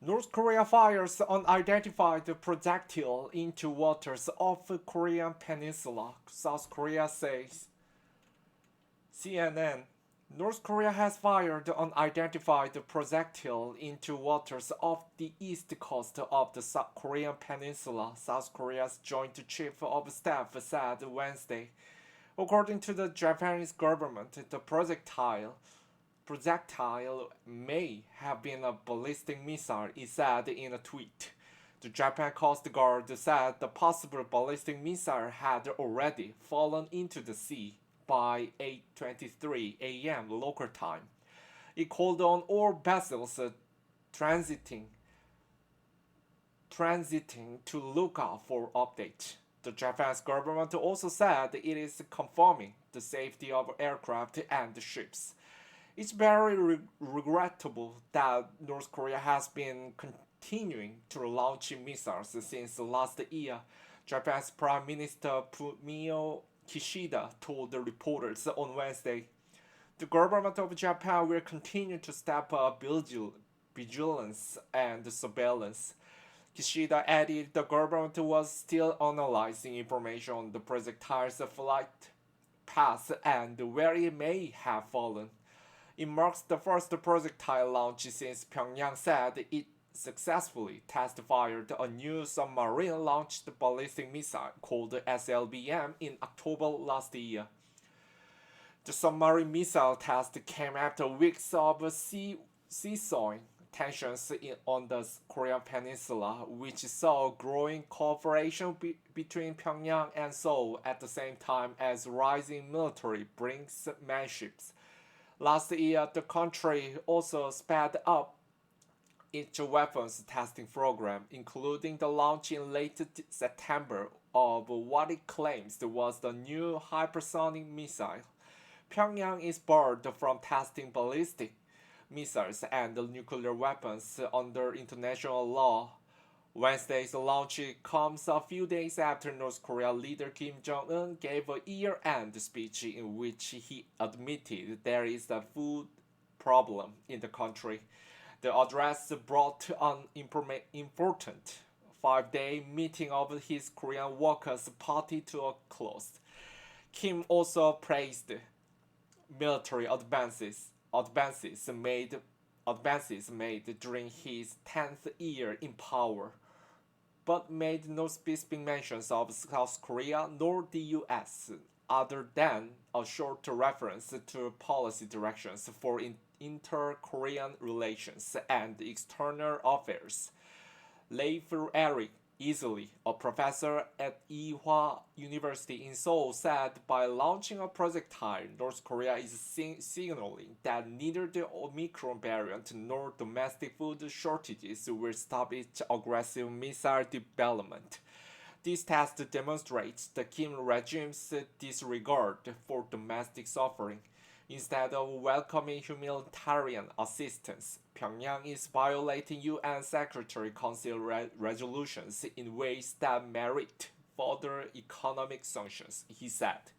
North Korea fires unidentified projectile into waters off the Korean Peninsula, South Korea says. CNN. North Korea has fired unidentified projectile into waters off the east coast of the South Korean Peninsula, South Korea's Joint Chief of Staff said Wednesday. According to the Japanese government, the projectile may have been a ballistic missile, it said in a tweet. The Japan Coast Guard said the possible ballistic missile had already fallen into the sea by 8:23 a.m. local time. It called on all vessels transiting to look out for updates. The Japanese government also said it is confirming the safety of aircraft and ships. It's very regrettable that North Korea has been continuing to launch missiles since last year, Japan's Prime Minister Fumio Kishida told the reporters on Wednesday. The government of Japan will continue to step up vigilance and surveillance. Kishida added the government was still analyzing information on the projectile's flight path and where it may have fallen. It marks the first projectile launch since Pyongyang said it successfully test-fired a new submarine-launched ballistic missile called SLBM in October last year. The submarine missile test came after weeks of seesawing tensions on the Korean Peninsula, which saw growing cooperation between Pyongyang and Seoul at the same time as rising military brinksmanships. Last year, the country also sped up its weapons testing program, including the launch in late September of what it claims was the new hypersonic missile. Pyongyang is barred from testing ballistic missiles and nuclear weapons under international law. Wednesday's launch comes a few days after North Korea leader Kim Jong-un gave a year-end speech in which he admitted there is a food problem in the country. The address brought an important five-day meeting of his Korean Workers' Party to a close. Kim also praised military advances made during his 10th year in power, but made no specific mentions of South Korea nor the US, other than a short reference to policy directions for inter-Korean relations and external affairs. Leif Eric Easily, a professor at Ewha University in Seoul, said by launching a projectile, North Korea is signaling that neither the Omicron variant nor domestic food shortages will stop its aggressive missile development. This test demonstrates the Kim regime's disregard for domestic suffering. Instead of welcoming humanitarian assistance, Pyongyang is violating UN Security Council resolutions in ways that merit further economic sanctions, he said.